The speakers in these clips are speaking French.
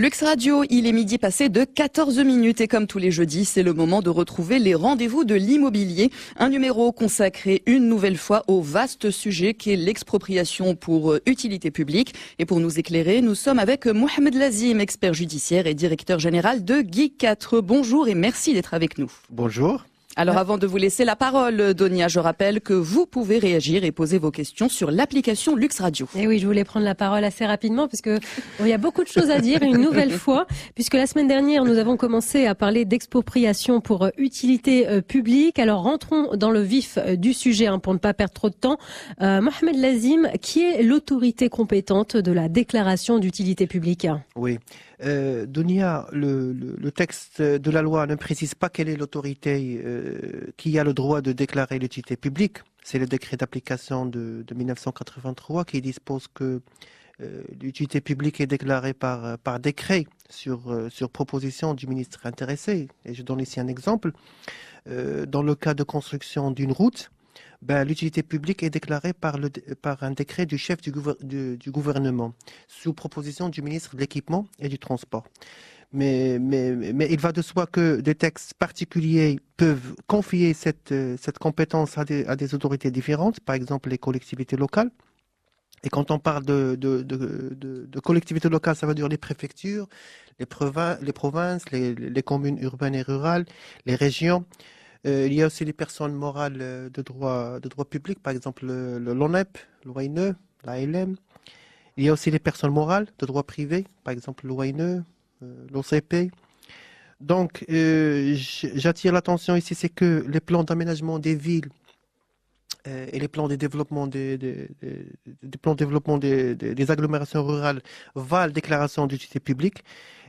Lux Radio, il est midi passé de 14 minutes et comme tous les jeudis, c'est le moment de retrouver les rendez-vous de l'immobilier. Un numéro consacré une nouvelle fois au vaste sujet qu'est l'expropriation pour utilité publique. Et pour nous éclairer, nous sommes avec Mohamed Lazim, expert judiciaire et directeur général de GUI4. Bonjour et merci d'être avec nous. Bonjour. Alors avant de vous laisser la parole, Donia, je rappelle que vous pouvez réagir et poser vos questions sur l'application Lux Radio. Et oui, je voulais prendre la parole assez rapidement parce que il y a beaucoup de choses à dire une nouvelle fois, puisque la semaine dernière, nous avons commencé à parler d'expropriation pour utilité publique. Alors rentrons dans le vif du sujet pour ne pas perdre trop de temps. Mohamed Lazim, qui est l'autorité compétente de la déclaration d'utilité publique? Oui. Dunia, le texte de la loi ne précise pas quelle est l'autorité qui a le droit de déclarer l'utilité publique. C'est le décret d'application de 1983 qui dispose que l'utilité publique est déclarée par décret sur proposition du ministre intéressé. Et je donne ici un exemple. Dans le cas de construction d'une route, l'utilité publique est déclarée par un décret du chef du gouvernement, sous proposition du ministre de l'Équipement et du Transport. Mais il va de soi que des textes particuliers peuvent confier cette compétence à des autorités différentes, par exemple les collectivités locales. Et quand on parle de collectivités locales, ça veut dire les préfectures, les provinces, les communes urbaines et rurales, les régions. Il y a aussi les personnes morales de droit public, par exemple l'ONEP, l'OANE, l'ALM. Il y a aussi les personnes morales de droit privé, par exemple l'OANE, l'OCP. Donc, j'attire l'attention ici, c'est que les plans d'aménagement des villes et les plans de développement des agglomérations rurales valent déclaration d'utilité publique.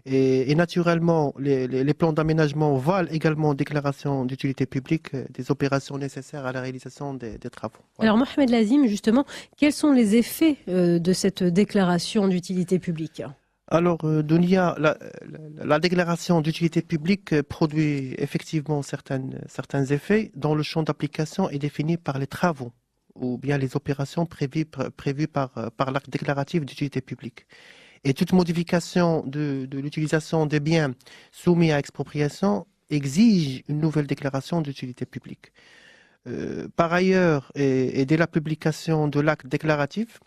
Et naturellement, les plans d'aménagement valent également déclaration d'utilité publique des opérations nécessaires à la réalisation des travaux. Voilà. Alors Mohamed Lazim, justement, quels sont les effets de cette déclaration d'utilité publique ? Alors, Dunia, la déclaration d'utilité publique produit effectivement certains effets dont le champ d'application est défini par les travaux ou bien les opérations prévues par l'acte déclaratif d'utilité publique. Et toute modification de l'utilisation des biens soumis à expropriation exige une nouvelle déclaration d'utilité publique. Par ailleurs, et dès la publication de l'acte déclaratif,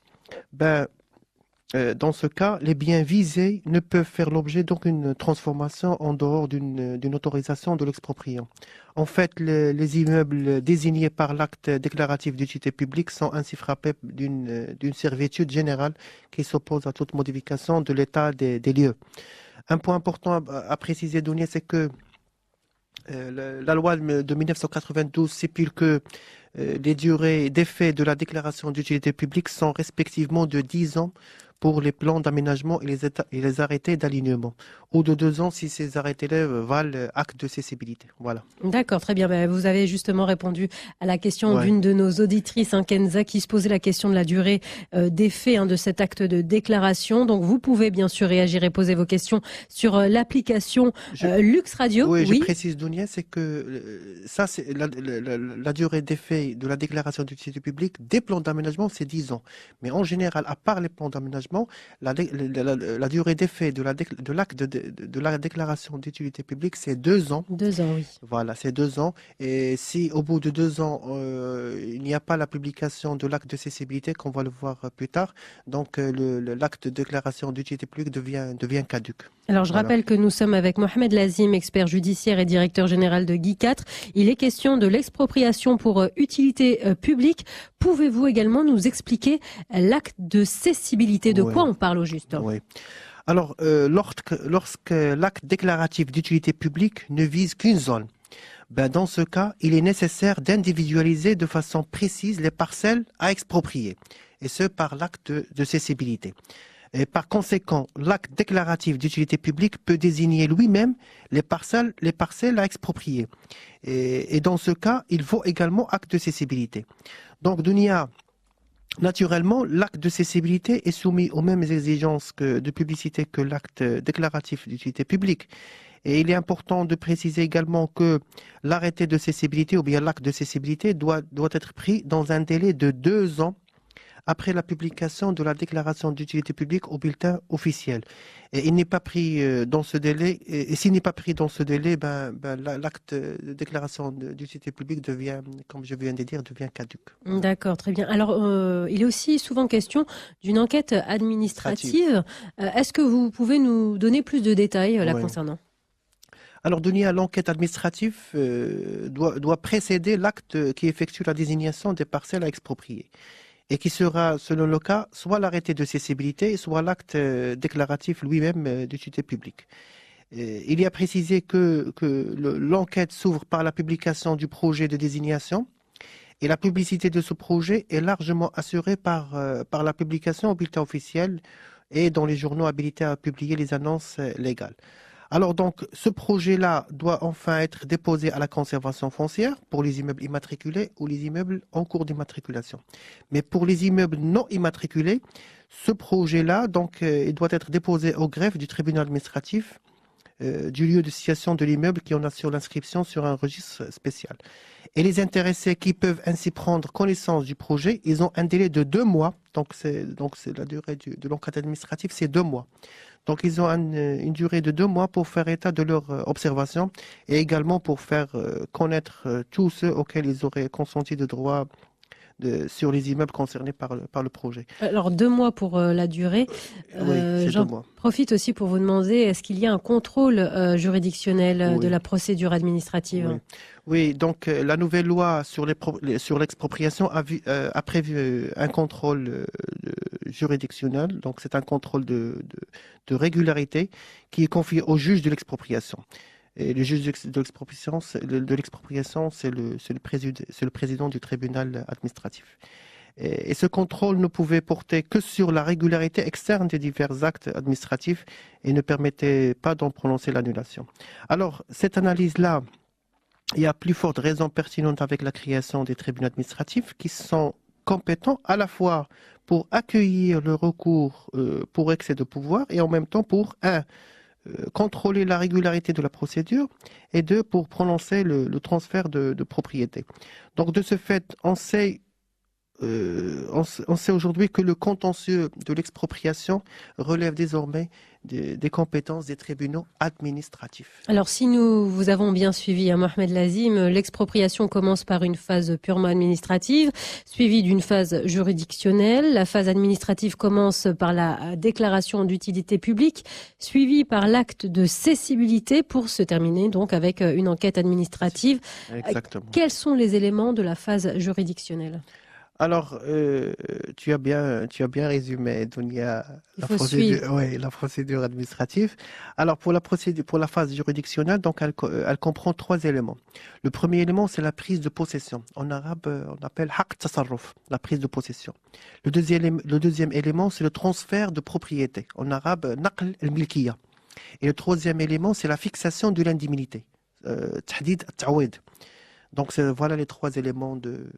dans ce cas, les biens visés ne peuvent faire l'objet d'une transformation en dehors d'une autorisation de l'expropriant. En fait, les immeubles désignés par l'acte déclaratif d'utilité publique sont ainsi frappés d'une servitude générale qui s'oppose à toute modification de l'état des lieux. Un point important à préciser, Dounia, c'est que la loi de 1992 stipule que les durées d'effet de la déclaration d'utilité publique sont respectivement de 10 ans pour les plans d'aménagement et les arrêtés d'alignement, ou de 2 ans si ces arrêtés-là valent acte de cessibilité. Voilà. D'accord, très bien. Vous avez justement répondu à la question d'une de nos auditrices, Kenza, qui se posait la question de la durée d'effet de cet acte de déclaration. Donc vous pouvez bien sûr réagir et poser vos questions sur l'application Lux Radio. Oui, je précise, Dounia, c'est que ça, c'est la durée d'effet de la déclaration d'utilité publique des plans d'aménagement, c'est 10 ans. Mais en général, à part les plans d'aménagement, la durée d'effet de l'acte de la déclaration d'utilité publique, c'est 2 ans. 2 ans, oui. Voilà, c'est 2 ans. Et si au bout de 2 ans, il n'y a pas la publication de l'acte de cessibilité, qu'on va le voir plus tard, donc l'acte de déclaration d'utilité publique devient caduc. Alors je rappelle que nous sommes avec Mohamed Lazim, expert judiciaire et directeur général de GUI4. Il est question de l'expropriation pour utilité publique. Pouvez-vous également nous expliquer l'acte de cessibilité? De quoi on parle au juste? Oui. Alors, lorsque l'acte déclaratif d'utilité publique ne vise qu'une zone, dans ce cas, il est nécessaire d'individualiser de façon précise les parcelles à exproprier, et ce par l'acte de cessibilité. Et par conséquent, l'acte déclaratif d'utilité publique peut désigner lui-même les parcelles à exproprier. Et dans ce cas, il faut également acte de cessibilité. Donc, Dunia, naturellement, l'acte de cessibilité est soumis aux mêmes exigences de publicité que l'acte déclaratif d'utilité publique. Et il est important de préciser également que l'arrêté de cessibilité ou bien l'acte de cessibilité doit être pris dans un délai de 2 ans après la publication de la déclaration d'utilité publique au bulletin officiel. Et il n'est pas pris dans ce délai, et s'il n'est pas pris dans ce délai, l'acte de déclaration d'utilité publique devient, comme je viens de dire, devient caduc. D'accord, très bien. Alors, il est aussi souvent question d'une enquête administrative. Est-ce que vous pouvez nous donner plus de détails là concernant? Alors, Dunia, l'enquête administrative doit précéder l'acte qui effectue la désignation des parcelles à exproprier et qui sera, selon le cas, soit l'arrêté de cessibilité, soit l'acte déclaratif lui-même d'utilité publique. Il y a précisé que l'enquête s'ouvre par la publication du projet de désignation et la publicité de ce projet est largement assurée par la publication au bulletin officiel et dans les journaux habilités à publier les annonces légales. Alors donc, ce projet-là doit enfin être déposé à la conservation foncière pour les immeubles immatriculés ou les immeubles en cours d'immatriculation. Mais pour les immeubles non immatriculés, ce projet-là, donc, il doit être déposé au greffe du tribunal administratif du lieu de situation de l'immeuble qui en assure l'inscription sur un registre spécial. Et les intéressés qui peuvent ainsi prendre connaissance du projet, ils ont un délai de 2 mois. Donc c'est la durée de l'enquête administrative, c'est 2 mois. Donc, ils ont une durée de 2 mois pour faire état de leur observation et également pour faire connaître tous ceux auxquels ils auraient consenti de droit sur les immeubles concernés par le projet. Alors, 2 mois pour la durée. Oui, c'est 2 mois. Profite aussi pour vous demander, est-ce qu'il y a un contrôle juridictionnel de la procédure administrative? Oui, donc la nouvelle loi sur l'expropriation a prévu un contrôle juridictionnel. Donc, c'est un contrôle de régularité qui est confié au juge de l'expropriation. Et le juge de l'expropriation, c'est le président du tribunal administratif. Et ce contrôle ne pouvait porter que sur la régularité externe des divers actes administratifs et ne permettait pas d'en prononcer l'annulation. Alors, cette analyse-là, il y a plus forte raison pertinente avec la création des tribunaux administratifs qui sont compétents à la fois pour accueillir le recours pour excès de pouvoir et en même temps pour, contrôler la régularité de la procédure et 2, pour prononcer le transfert de propriété. Donc de ce fait, on sait aujourd'hui que le contentieux de l'expropriation relève désormais des compétences des tribunaux administratifs. Alors si nous vous avons bien suivi, Mohamed Lazim, l'expropriation commence par une phase purement administrative, suivie d'une phase juridictionnelle. La phase administrative commence par la déclaration d'utilité publique, suivie par l'acte de cessibilité pour se terminer donc avec une enquête administrative. Exactement. Quels sont les éléments de la phase juridictionnelle ? Alors, tu as bien résumé, Dunia, la procédure administrative. Alors, pour la phase juridictionnelle, donc, elle comprend 3 éléments. Le premier élément, c'est la prise de possession. En arabe, on appelle haq tasarruf, la prise de possession. Le deuxième élément, c'est le transfert de propriété. En arabe, naql al-milkiya. Et le troisième élément, c'est la fixation de l'indemnité. Tahdid at-ta'wid. Donc, voilà les 3 éléments de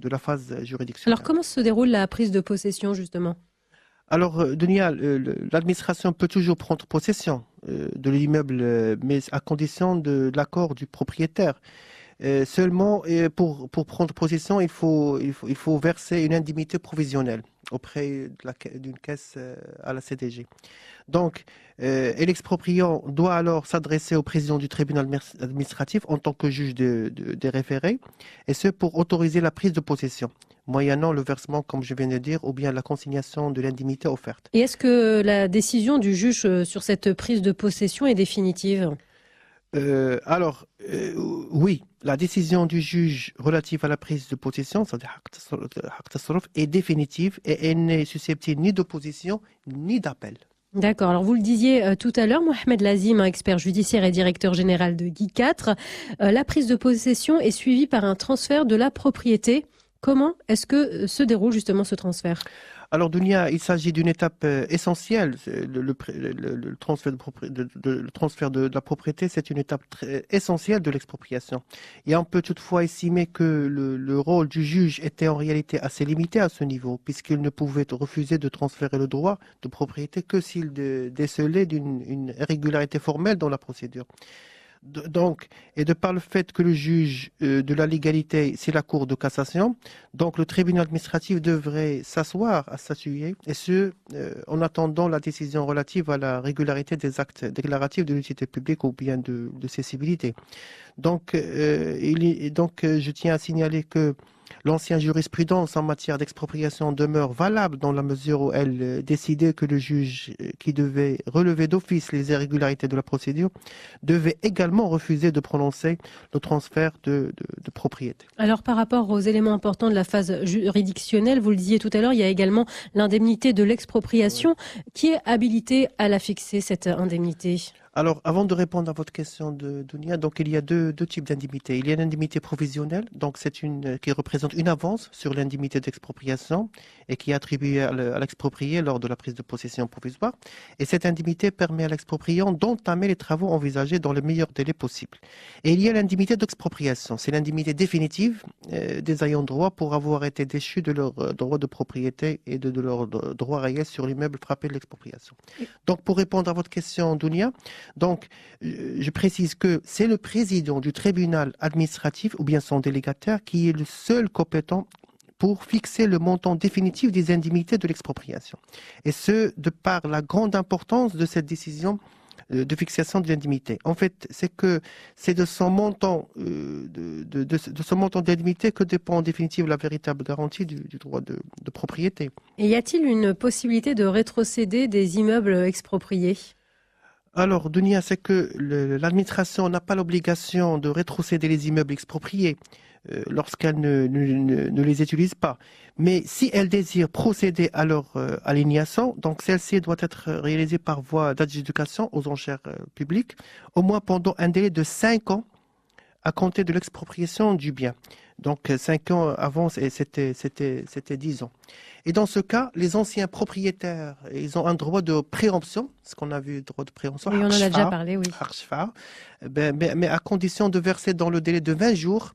la phase juridictionnelle. Alors, comment se déroule la prise de possession, justement ? Alors, Dunia, l'administration peut toujours prendre possession de l'immeuble, mais à condition de l'accord du propriétaire. Seulement, pour prendre possession, il faut verser une indemnité provisionnelle auprès d'une caisse à la CDG. Donc, et l'expropriant doit alors s'adresser au président du tribunal administratif en tant que juge des référés, et ce pour autoriser la prise de possession, moyennant le versement, comme je viens de dire, ou bien la consignation de l'indemnité offerte. Et est-ce que la décision du juge sur cette prise de possession est définitive ? Oui, la décision du juge relative à la prise de possession, c'est-à-dire est définitive et elle n'est susceptible ni d'opposition ni d'appel. D'accord. Alors vous le disiez tout à l'heure, Mohamed Lazim, expert judiciaire et directeur général de Guy 4, la prise de possession est suivie par un transfert de la propriété. Comment est-ce que se déroule justement ce transfert ? Alors, Dunia, il s'agit d'une étape essentielle. Le transfert de la propriété, c'est une étape essentielle de l'expropriation. Et on peut toutefois estimer que le rôle du juge était en réalité assez limité à ce niveau, puisqu'il ne pouvait refuser de transférer le droit de propriété que s'il décelait une irrégularité formelle dans la procédure. Donc, et de par le fait que le juge de la légalité, c'est la Cour de cassation, donc le tribunal administratif devrait s'asseoir à statuer, et ce, en attendant la décision relative à la régularité des actes déclaratifs de l'utilité publique ou bien de cessibilité. Donc, je tiens à signaler que l'ancienne jurisprudence en matière d'expropriation demeure valable dans la mesure où elle décidait que le juge qui devait relever d'office les irrégularités de la procédure devait également refuser de prononcer le transfert de propriété. Alors par rapport aux éléments importants de la phase juridictionnelle, vous le disiez tout à l'heure, il y a également l'indemnité de l'expropriation. Qui est habilité à la fixer, cette indemnité ? Alors, avant de répondre à votre question de Dounia, donc il y a deux types d'indemnités. Il y a l'indemnité provisionnelle, donc c'est qui représente une avance sur l'indemnité d'expropriation et qui est attribuée à l'exproprié lors de la prise de possession provisoire. Et cette indemnité permet à l'expropriant d'entamer les travaux envisagés dans le meilleur délai possible. Et il y a l'indemnité d'expropriation, c'est l'indemnité définitive des ayants droit pour avoir été déchus de leur droit de propriété et de leur droit réel sur l'immeuble frappé de l'expropriation. Donc, pour répondre à votre question, Dounia, donc, je précise que c'est le président du tribunal administratif ou bien son délégataire qui est le seul compétent pour fixer le montant définitif des indemnités de l'expropriation. Et ce, de par la grande importance de cette décision de fixation de l'indemnité. En fait, c'est de son montant son montant d'indemnité que dépend en définitive la véritable garantie du droit de propriété. Et y a-t-il une possibilité de rétrocéder des immeubles expropriés ? Alors, Dounia, c'est que l'administration n'a pas l'obligation de rétrocéder les immeubles expropriés lorsqu'elle ne les utilise pas. Mais si elle désire procéder à leur aliénation, donc celle-ci doit être réalisée par voie d'adjudication aux enchères publiques, au moins pendant un délai de 5 ans à compter de l'expropriation du bien. Donc 5 ans avant, c'était 10 ans. Et dans ce cas, les anciens propriétaires, ils ont un droit de préemption, ce qu'on a vu, droit de préemption. Oui, on en a déjà parlé, oui. Mais à condition de verser dans le délai de 20 jours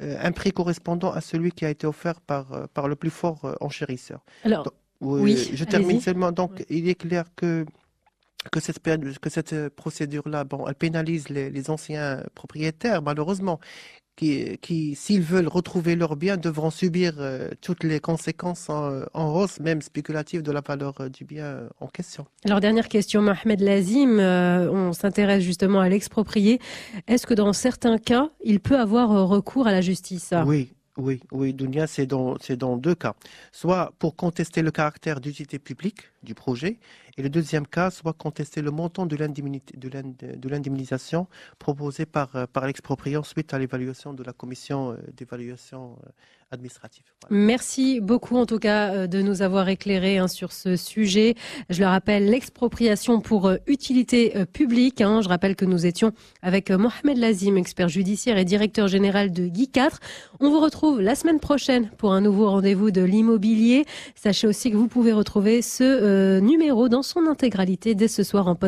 un prix correspondant à celui qui a été offert par le plus fort enchérisseur. Alors, donc, oui, je termine seulement. Donc, il est clair que cette procédure-là, elle pénalise les anciens propriétaires, malheureusement, qui, s'ils veulent retrouver leurs biens, devront subir toutes les conséquences en hausse, même spéculative, de la valeur du bien en question. Alors, dernière question, Mohamed Lazim, on s'intéresse justement à l'exproprié. Est-ce que dans certains cas, il peut avoir recours à la justice ? Oui, Dounia, c'est dans 2 cas. Soit pour contester le caractère d'utilité publique du projet, et le deuxième cas, soit contester le montant de l'indemnisation proposée par l'expropriant suite à l'évaluation de la commission d'évaluation administrative. Voilà. Merci beaucoup en tout cas de nous avoir éclairé sur ce sujet. Je le rappelle, l'expropriation pour utilité publique. Je rappelle que nous étions avec Mohamed Lazim, expert judiciaire et directeur général de Guy 4. On vous retrouve la semaine prochaine pour un nouveau rendez-vous de l'immobilier. Sachez aussi que vous pouvez retrouver ce numéro dans son intégralité dès ce soir en podcast.